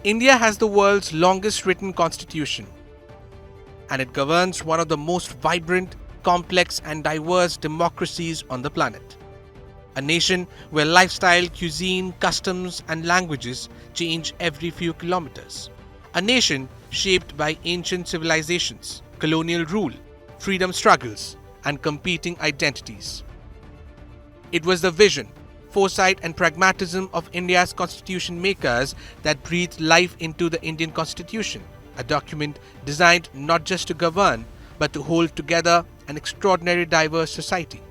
India has the world's longest written constitution, and it governs one of the most vibrant, complex, and diverse democracies on the planet. A nation where lifestyle, cuisine, customs, and languages change every few kilometers. A nation shaped by ancient civilizations, colonial rule, freedom struggles, and competing identities. It was the vision, foresight, and pragmatism of India's constitution makers that breathed life into the Indian Constitution, a document designed not just to govern, but to hold together an extraordinarily diverse society.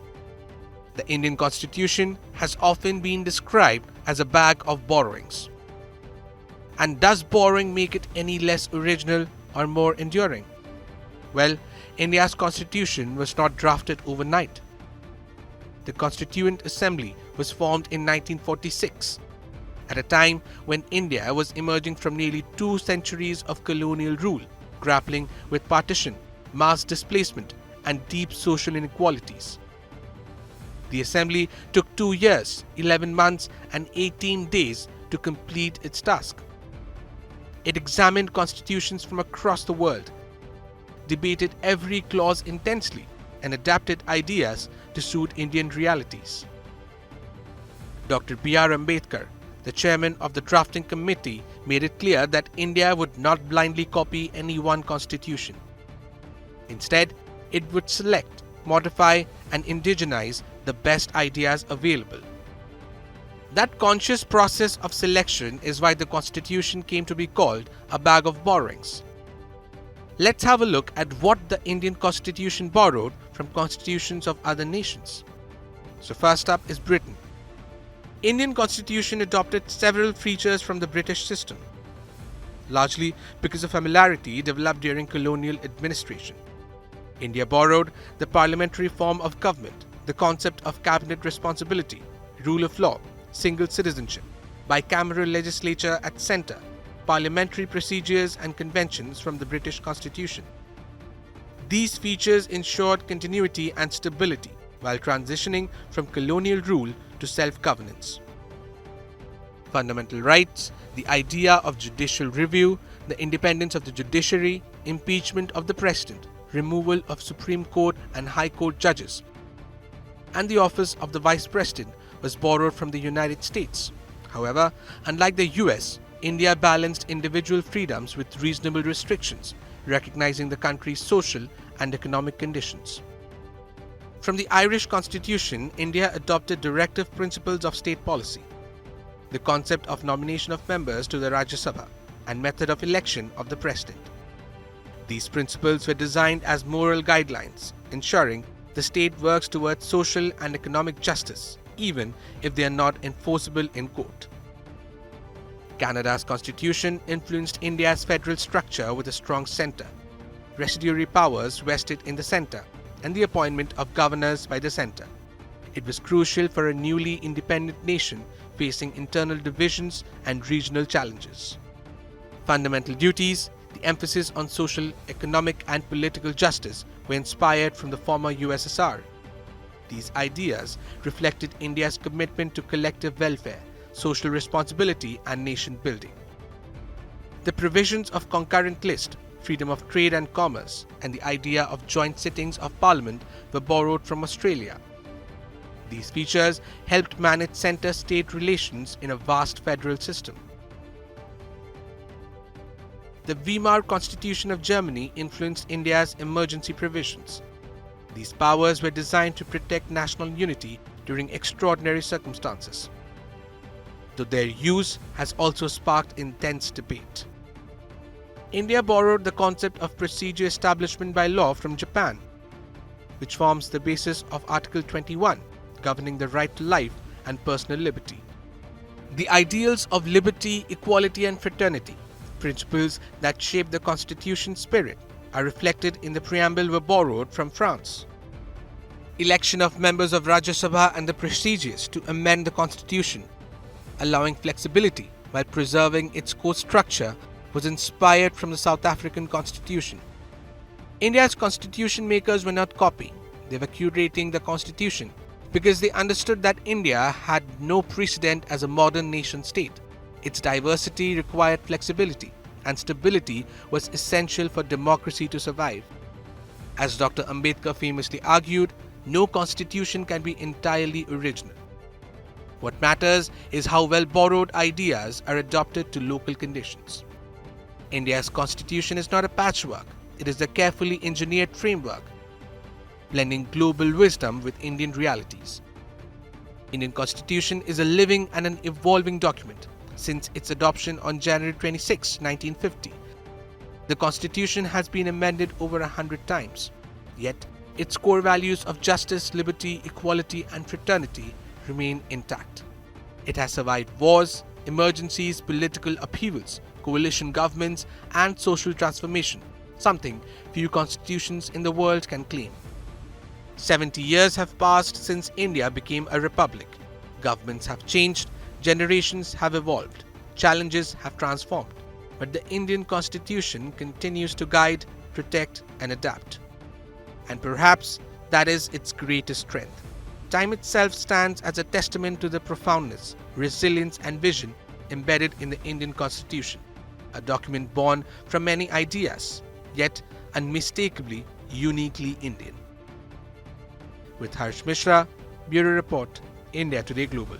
The Indian Constitution has often been described as a bag of borrowings. And does borrowing make it any less original or more enduring? Well, India's Constitution was not drafted overnight. The Constituent Assembly was formed in 1946, at a time when India was emerging from nearly 2 centuries of colonial rule, grappling with partition, mass displacement, and deep social inequalities. The Assembly took 2 years, 11 months, and 18 days to complete its task. It examined constitutions from across the world, debated every clause intensely, and adapted ideas to suit Indian realities. Dr. B.R. Ambedkar, the chairman of the drafting committee, made it clear that India would not blindly copy any one constitution. Instead, it would select, modify, and indigenize the best ideas available. That conscious process of selection is why the Constitution came to be called a bag of borrowings. Let's have a look at what the Indian Constitution borrowed from constitutions of other nations. So first up is Britain. Indian Constitution adopted several features from the British system, largely because of familiarity developed during colonial administration. India borrowed the parliamentary form of government, the concept of cabinet responsibility, rule of law, single citizenship, bicameral legislature at centre, parliamentary procedures and conventions from the British Constitution. These features ensured continuity and stability while transitioning from colonial rule to self-governance. Fundamental rights, the idea of judicial review, the independence of the judiciary, impeachment of the president, removal of Supreme Court and High Court judges, and the office of the Vice President was borrowed from the United States. However, unlike the US, India balanced individual freedoms with reasonable restrictions, recognizing the country's social and economic conditions. From the Irish Constitution, India adopted Directive Principles of state policy, the concept of nomination of members to the Rajya Sabha, and method of election of the President. These principles were designed as moral guidelines, ensuring the state works towards social and economic justice, even if they are not enforceable in court. Canada's constitution influenced India's federal structure with a strong centre, residuary powers vested in the centre, and the appointment of governors by the centre. It was crucial for a newly independent nation facing internal divisions and regional challenges. Fundamental duties, the emphasis on social, economic, and political justice were inspired from the former USSR. These ideas reflected India's commitment to collective welfare, social responsibility, and nation building. The provisions of concurrent list, freedom of trade and commerce, and the idea of joint sittings of Parliament were borrowed from Australia. These features helped manage centre-state relations in a vast federal system. The Weimar Constitution of Germany influenced India's emergency provisions. These powers were designed to protect national unity during extraordinary circumstances, though their use has also sparked intense debate. India borrowed the concept of procedure establishment by law from Japan, which forms the basis of Article 21, governing the right to life and personal liberty. The ideals of liberty, equality, and fraternity, principles that shape the Constitution's spirit, are reflected in the preamble were borrowed from France. Election of members of Rajya Sabha and the procedures to amend the Constitution, allowing flexibility while preserving its core structure, was inspired from the South African Constitution. India's constitution makers were not copying, they were curating the Constitution because they understood that India had no precedent as a modern nation state. Its diversity required flexibility, and stability was essential for democracy to survive. As Dr. Ambedkar famously argued, no constitution can be entirely original. What matters is how well borrowed ideas are adopted to local conditions. India's constitution is not a patchwork, it is a carefully engineered framework, blending global wisdom with Indian realities. Indian constitution is a living and an evolving document. Since its adoption on January 26, 1950, the constitution has been amended over 100 times. Yet, its core values of justice, liberty, equality, and fraternity remain intact. It has survived wars, emergencies, political upheavals, coalition governments, and social transformation, something few constitutions in the world can claim. 70 years have passed since India became a republic. Governments have changed, generations have evolved, challenges have transformed, but the Indian Constitution continues to guide, protect, and adapt. And perhaps that is its greatest strength. Time itself stands as a testament to the profoundness, resilience, and vision embedded in the Indian Constitution, a document born from many ideas, yet unmistakably uniquely Indian. With Harsh Mishra, Bureau Report, India Today Global.